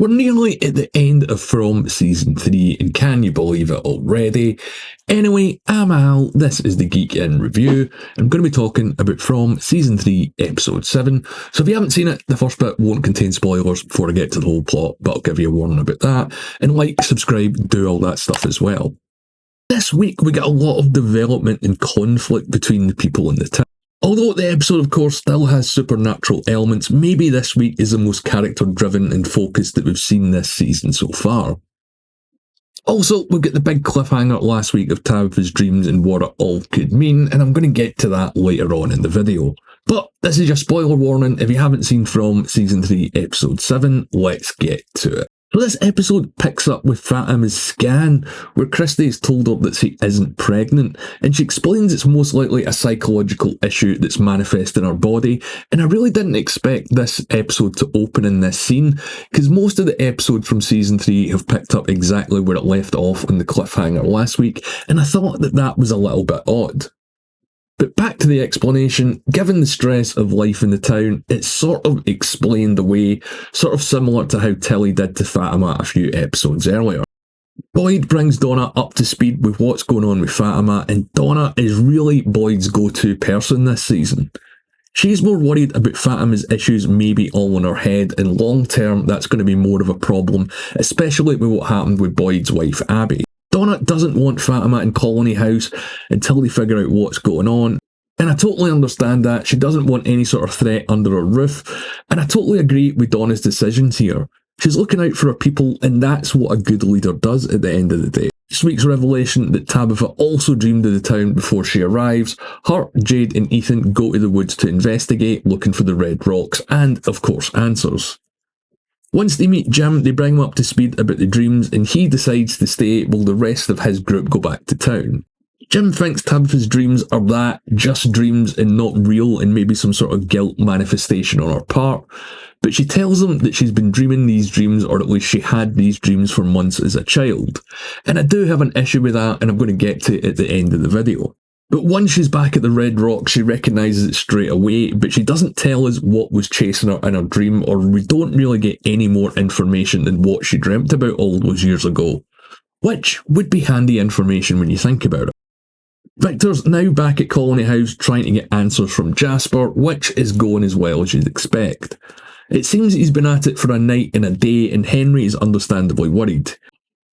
We're nearly at the end of From Season 3, and can you believe it already? Anyway, I'm Al, this is the Geek In Review. I'm going to be talking about From Season 3, Episode 7. So if you haven't seen it, the first bit won't contain spoilers before I get to the whole plot, but I'll give you a warning about that. And like, subscribe, do all that stuff as well. This week we get a lot of development and conflict between the people in the town. Although the episode, of course, still has supernatural elements, maybe this week is the most character-driven and focused that we've seen this season so far. Also, we've got the big cliffhanger last week of Tabitha's dreams and what it all could mean, and I'm going to get to that later on in the video. But this is your spoiler warning. If you haven't seen From Season 3, Episode 7, let's get to it. So this episode picks up with Fatima's scan, where Christy has told her that she isn't pregnant, and she explains it's most likely a psychological issue that's manifest in her body, and I really didn't expect this episode to open in this scene, because most of the episodes from Season 3 have picked up exactly where it left off on the cliffhanger last week, and I thought that that was a little bit odd. But back to the explanation, given the stress of life in the town, it's sort of explained away, sort of similar to how Tilly did to Fatima a few episodes earlier. Boyd brings Donna up to speed with what's going on with Fatima, and Donna is really Boyd's go-to person this season. She's more worried about Fatima's issues maybe all in her head, and long term that's going to be more of a problem, especially with what happened with Boyd's wife Abby. Donna doesn't want Fatima in Colony House until they figure out what's going on, and I totally understand that. She doesn't want any sort of threat under her roof, and I totally agree with Donna's decisions here. She's looking out for her people, and that's what a good leader does at the end of the day. This week's revelation that Tabitha also dreamed of the town before she arrives. Her, Jade and Ethan go to the woods to investigate, looking for the red rocks, and of course answers. Once they meet Jim, they bring him up to speed about the dreams, and he decides to stay while the rest of his group go back to town. Jim thinks Tabitha's dreams are that, just dreams and not real, and maybe some sort of guilt manifestation on her part, but she tells him that she's been dreaming these dreams, or at least she had these dreams for months as a child. And I do have an issue with that, and I'm going to get to it at the end of the video. But once she's back at the Red Rock, she recognises it straight away, but she doesn't tell us what was chasing her in her dream, or we don't really get any more information than what she dreamt about all those years ago. Which would be handy information when you think about it. Victor's now back at Colony House trying to get answers from Jaspar, which is going as well as you'd expect. It seems he's been at it for a night and a day, and Henry is understandably worried.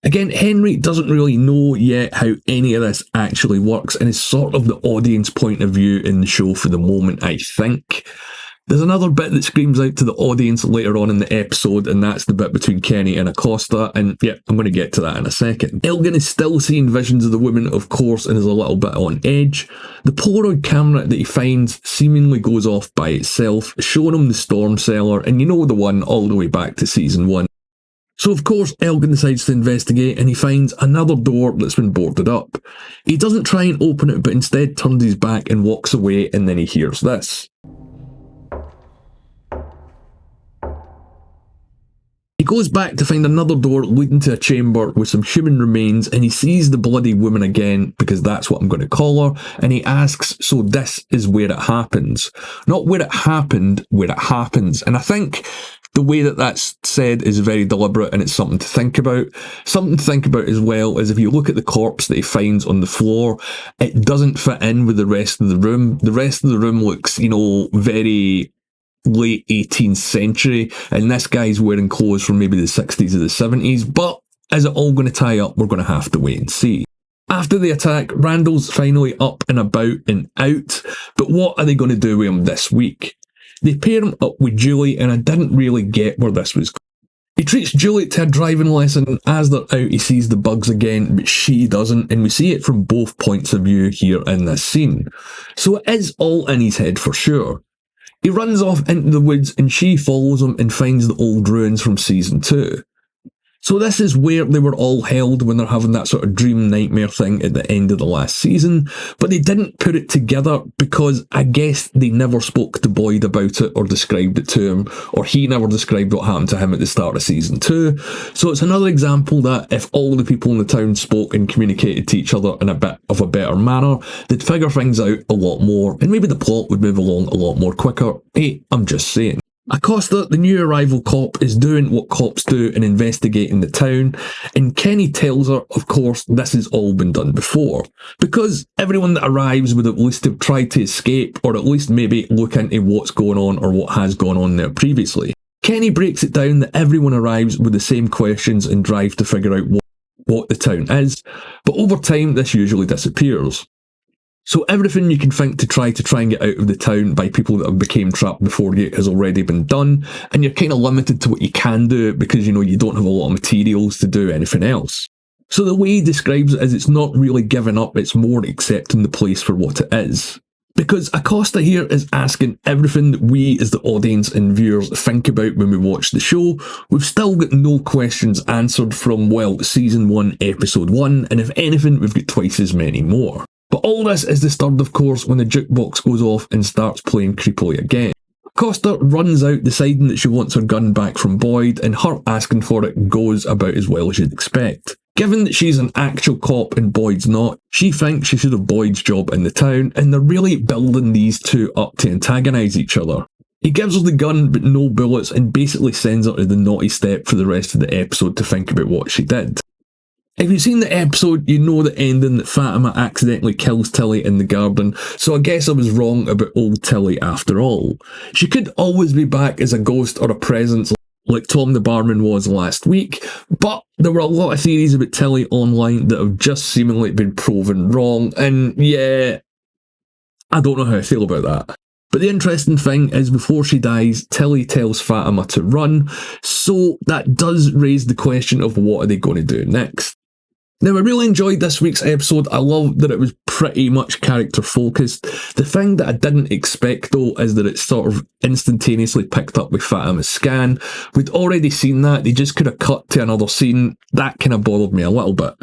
Again, Henry doesn't really know yet how any of this actually works, and is sort of the audience point of view in the show for the moment, I think. There's another bit that screams out to the audience later on in the episode, and that's the bit between Kenny and Acosta, and yeah, I'm going to get to that in a second. Elgin is still seeing visions of the woman, of course, and is a little bit on edge. The Polaroid camera that he finds seemingly goes off by itself, showing him the storm cellar, and you know the one all the way back to Season 1. So of course Elgin decides to investigate, and he finds another door that's been boarded up. He doesn't try and open it, but instead turns his back and walks away, and then he hears this. He goes back to find another door leading to a chamber with some human remains, and he sees the bloody woman again, because that's what I'm going to call her, and he asks, so this is where it happens. Not where it happened, where it happens. And I think the way that that's said is very deliberate, and it's something to think about. Something to think about as well is if you look at the corpse that he finds on the floor, it doesn't fit in with the rest of the room. The rest of the room looks, you know, very late 18th century, and this guy's wearing clothes from maybe the 60s or the 70s, but is it all going to tie up? We're going to have to wait and see. After the attack, Randall's finally up and about and out, but what are they going to do with him this week? They pair him up with Julie, and I didn't really get where this was going. He treats Julie to a driving lesson, and as they're out he sees the bugs again, but she doesn't, and we see it from both points of view here in this scene. So it is all in his head for sure. He runs off into the woods, and she follows him and finds the old ruins from Season 2. So this is where they were all held when they're having that sort of dream nightmare thing at the end of the last season, but they didn't put it together because I guess they never spoke to Boyd about it or described it to him, or he never described what happened to him at the start of Season 2. So it's another example that if all the people in the town spoke and communicated to each other in a bit of a better manner, they'd figure things out a lot more, and maybe the plot would move along a lot more quicker. Hey, I'm just saying. Acosta, the new arrival cop, is doing what cops do and investigating the town, and Kenny tells her, of course, this has all been done before, because everyone that arrives would at least have tried to escape, or at least maybe look into what's going on or what has gone on there previously. Kenny breaks it down that everyone arrives with the same questions and drive to figure out what the town is, but over time this usually disappears. So everything you can think to try and get out of the town by people that have become trapped before you has already been done, and you're kind of limited to what you can do because, you don't have a lot of materials to do anything else. So the way he describes it is it's not really giving up, it's more accepting the place for what it is. Because Acosta here is asking everything that we as the audience and viewers think about when we watch the show. We've still got no questions answered from, Season 1, Episode 1, and if anything, we've got twice as many more. But all this is disturbed, of course, when the jukebox goes off and starts playing creepily again. Acosta runs out deciding that she wants her gun back from Boyd, and her asking for it goes about as well as you'd expect. Given that she's an actual cop and Boyd's not, she thinks she should have Boyd's job in the town, and they're really building these two up to antagonise each other. He gives her the gun but no bullets and basically sends her to the naughty step for the rest of the episode to think about what she did. If you've seen the episode, you know the ending that Fatima accidentally kills Tilly in the garden, so I guess I was wrong about old Tilly after all. She could always be back as a ghost or a presence like Tom the barman was last week, but there were a lot of theories about Tilly online that have just seemingly been proven wrong, and yeah, I don't know how I feel about that. But the interesting thing is, before she dies, Tilly tells Fatima to run, so that does raise the question of what are they going to do next. Now, I really enjoyed this week's episode. I love that it was pretty much character focused. The thing that I didn't expect though is that it sort of instantaneously picked up with Fatima's scan. We'd already seen that, they just could have cut to another scene. That kind of bothered me a little bit.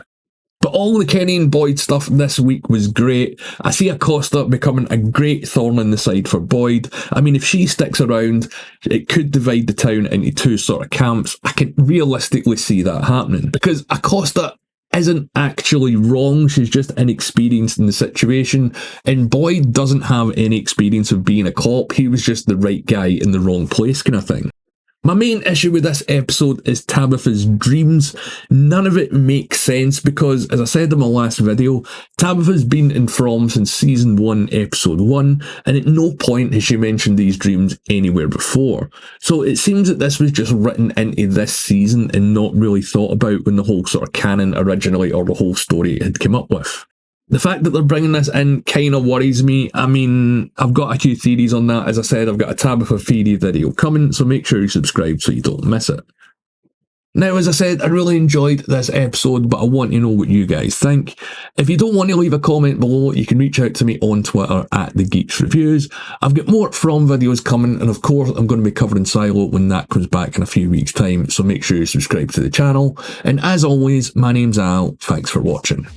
But all the Kenny and Boyd stuff this week was great. I see Acosta becoming a great thorn in the side for Boyd. I mean, if she sticks around, it could divide the town into two sort of camps. I can realistically see that happening, because Acosta isn't actually wrong, she's just inexperienced in the situation, and Boyd doesn't have any experience of being a cop, he was just the right guy in the wrong place kind of thing. My main issue with this episode is Tabitha's dreams. None of it makes sense because, as I said in my last video, Tabitha's been in From since Season 1, Episode 1, and at no point has she mentioned these dreams anywhere before. So it seems that this was just written into this season and not really thought about when the whole sort of canon originally, or the whole story, had come up with. The fact that they're bringing this in kind of worries me. I mean, I've got a few theories on that. As I said, I've got a Tabitha theory video coming, so make sure you subscribe so you don't miss it. Now, as I said, I really enjoyed this episode, but I want to know what you guys think. If you don't want to leave a comment below, you can reach out to me on Twitter at TheGeeksReviews. I've got more From videos coming, and of course, I'm going to be covering Silo when that comes back in a few weeks' time, so make sure you subscribe to the channel. And as always, my name's Al. Thanks for watching.